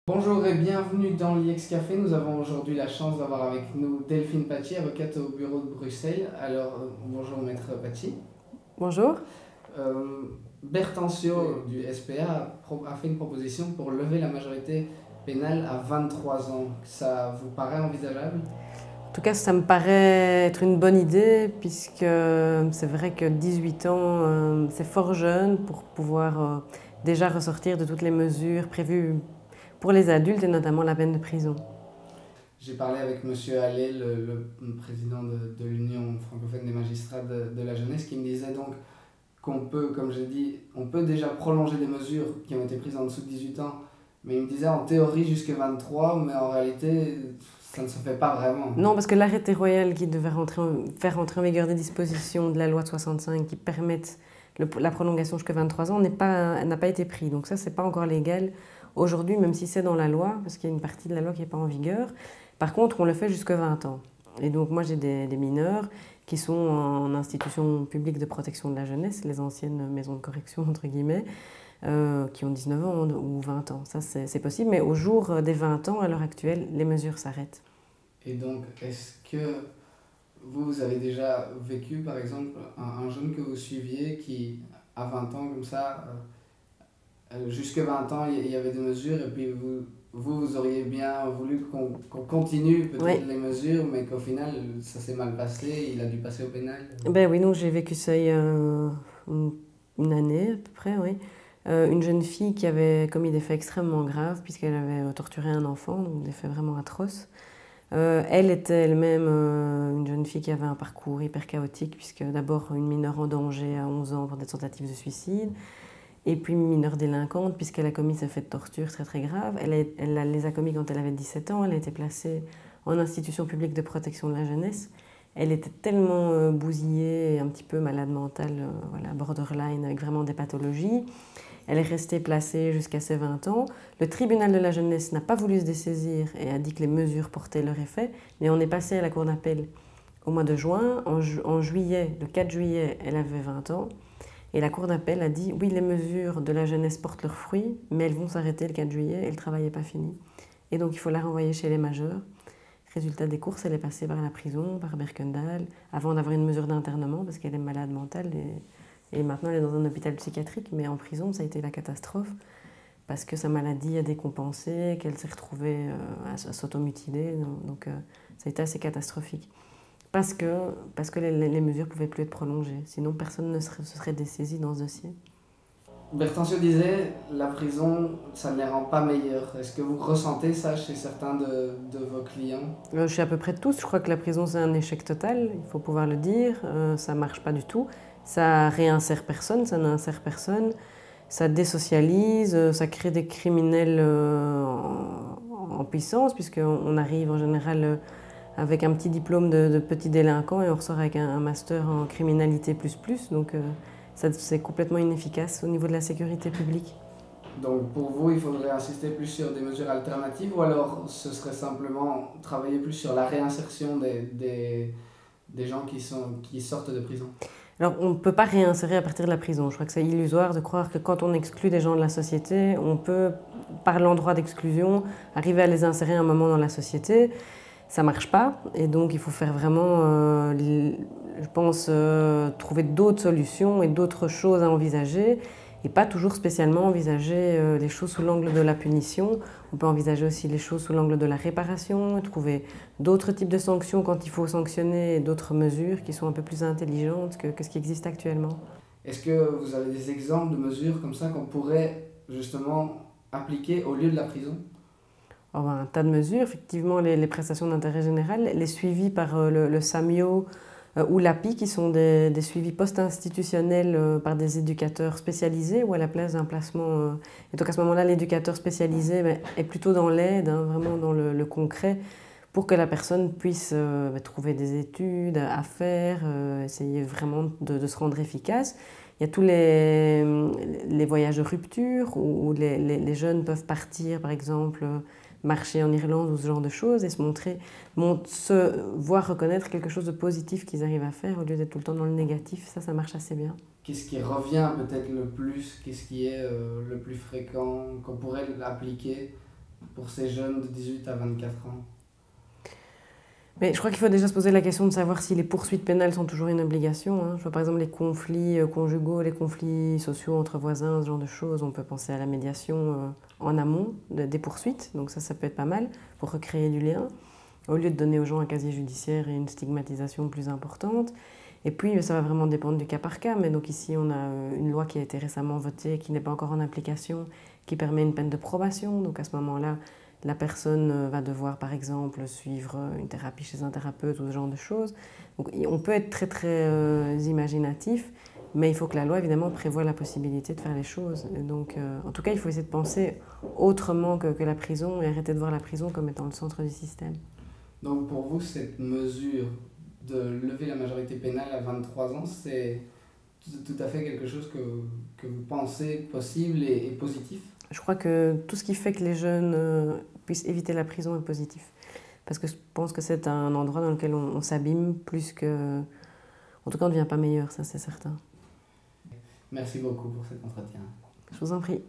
Bonjour et bienvenue dans l'IEX Café. Nous avons aujourd'hui la chance d'avoir avec nous Delphine Paty, avocate au bureau de Bruxelles. Alors, bonjour maître Paty. Bonjour. Bertensio du SPA a fait une proposition pour lever la majorité pénale à 23 ans. Ça vous paraît envisageable? En tout cas, ça me paraît être une bonne idée puisque c'est vrai que 18 ans, c'est fort jeune pour pouvoir déjà ressortir de toutes les mesures prévues pour les adultes et notamment la peine de prison. J'ai parlé avec Monsieur Allais, le président de l'Union francophone des magistrats de la jeunesse, qui me disait donc qu'on peut, comme j'ai dit, on peut déjà prolonger des mesures qui ont été prises en dessous de 18 ans, mais il me disait en théorie jusqu'à 23, mais en réalité, ça ne se fait pas vraiment. Non, parce que l'arrêté royal qui devait faire rentrer en vigueur des dispositions de la loi de 65 qui permettent la prolongation jusqu'à 23 ans n'a pas été pris. Donc ça, c'est pas encore légal aujourd'hui, même si c'est dans la loi, parce qu'il y a une partie de la loi qui n'est pas en vigueur. Par contre, on le fait jusqu'à 20 ans. Et donc moi, j'ai des mineurs qui sont en institution publique de protection de la jeunesse, les anciennes maisons de correction, entre guillemets, qui ont 19 ans ou 20 ans. Ça, c'est possible, mais au jour des 20 ans, à l'heure actuelle, les mesures s'arrêtent. Et donc, est-ce que vous avez déjà vécu, par exemple, un jeune que vous suiviez qui, à 20 ans, comme ça, jusqu'à 20 ans, il y avait des mesures, et puis vous auriez bien voulu qu'on continue peut-être les mesures, mais qu'au final, ça s'est mal passé, il a dû passer au pénal? Ben oui, donc j'ai vécu ça il y a une année à peu près, oui. Une jeune fille qui avait commis des faits extrêmement graves puisqu'elle avait torturé un enfant, donc des faits vraiment atroces. Elle était elle-même une jeune fille qui avait un parcours hyper chaotique puisque d'abord une mineure en danger à 11 ans pour des tentatives de suicide, et puis mineure délinquante puisqu'elle a commis ces faits de torture très très graves. Elle les a commis quand elle avait 17 ans, elle a été placée en institution publique de protection de la jeunesse. Elle était tellement bousillée, un petit peu malade mentale, voilà, borderline, avec vraiment des pathologies. Elle est restée placée jusqu'à ses 20 ans. Le tribunal de la jeunesse n'a pas voulu se dessaisir et a dit que les mesures portaient leur effet, mais on est passé à la cour d'appel au mois de juin. En juillet, le 4 juillet, elle avait 20 ans. Et la cour d'appel a dit oui, les mesures de la jeunesse portent leurs fruits, mais elles vont s'arrêter le 4 juillet et le travail n'est pas fini. Et donc il faut la renvoyer chez les majeurs. Résultat des courses, elle est passée par la prison, par Berkendal, avant d'avoir une mesure d'internement parce qu'elle est malade mentale et maintenant elle est dans un hôpital psychiatrique, mais en prison ça a été la catastrophe parce que sa maladie a décompensé, qu'elle s'est retrouvée à s'automutiler, donc ça a été assez catastrophique. Parce que les mesures ne pouvaient plus être prolongées, sinon personne ne se serait dessaisi dans ce dossier. Bertensio disait, la prison, ça ne les rend pas meilleurs. Est-ce que vous ressentez ça chez certains de vos clients? Chez à peu près tous, je crois que la prison c'est un échec total, il faut pouvoir le dire, ça ne marche pas du tout. Ça réinsère personne, ça n'insère personne, ça désocialise, ça crée des criminels en puissance, puisqu'on arrive en général avec un petit diplôme de petit délinquant et on ressort avec un master en criminalité plus, donc c'est complètement inefficace au niveau de la sécurité publique. Donc pour vous, il faudrait insister plus sur des mesures alternatives, ou alors ce serait simplement travailler plus sur la réinsertion des gens qui sortent de prison? Alors, on ne peut pas réinsérer à partir de la prison. Je crois que c'est illusoire de croire que quand on exclut des gens de la société, on peut, par l'endroit d'exclusion, arriver à les insérer un moment dans la société. Ça ne marche pas. Et donc, il faut faire vraiment, je pense, trouver d'autres solutions et d'autres choses à envisager. Et pas toujours spécialement envisager les choses sous l'angle de la punition. On peut envisager aussi les choses sous l'angle de la réparation, trouver d'autres types de sanctions quand il faut sanctionner, et d'autres mesures qui sont un peu plus intelligentes que ce qui existe actuellement. Est-ce que vous avez des exemples de mesures comme ça qu'on pourrait justement appliquer au lieu de la prison? Alors, un tas de mesures, effectivement les prestations d'intérêt général, les suivis par le SAMIO ou l'API, qui sont des suivis post-institutionnels par des éducateurs spécialisés ou à la place d'un placement. Et donc à ce moment-là, l'éducateur spécialisé est plutôt dans l'aide, vraiment dans le concret, pour que la personne puisse trouver des études à faire, essayer vraiment de se rendre efficace. Il y a tous les voyages de rupture où les jeunes peuvent partir, par exemple, marcher en Irlande ou ce genre de choses et se voir reconnaître quelque chose de positif qu'ils arrivent à faire au lieu d'être tout le temps dans le négatif. Ça marche assez bien. Qu'est-ce qui revient peut-être le plus? Qu'est-ce qui est le plus fréquent qu'on pourrait appliquer pour ces jeunes de 18 à 24 ans? Mais je crois qu'il faut déjà se poser la question de savoir si les poursuites pénales sont toujours une obligation, hein. Je vois par exemple les conflits conjugaux, les conflits sociaux entre voisins, ce genre de choses. On peut penser à la médiation en amont des poursuites, donc ça peut être pas mal pour recréer du lien, au lieu de donner aux gens un casier judiciaire et une stigmatisation plus importante. Et puis ça va vraiment dépendre du cas par cas, mais donc ici on a une loi qui a été récemment votée, qui n'est pas encore en application, qui permet une peine de probation, donc à ce moment-là, la personne va devoir, par exemple, suivre une thérapie chez un thérapeute ou ce genre de choses. Donc, on peut être très, très imaginatif, mais il faut que la loi, évidemment, prévoie la possibilité de faire les choses. Et donc, en tout cas, il faut essayer de penser autrement que la prison et arrêter de voir la prison comme étant le centre du système. Donc pour vous, cette mesure de lever la majorité pénale à 23 ans, c'est tout à fait quelque chose que vous pensez possible et positif? Je crois que tout ce qui fait que les jeunes puissent éviter la prison est positif. Parce que je pense que c'est un endroit dans lequel on s'abîme plus que... En tout cas, on ne devient pas meilleur, ça c'est certain. Merci beaucoup pour cet entretien. Je vous en prie.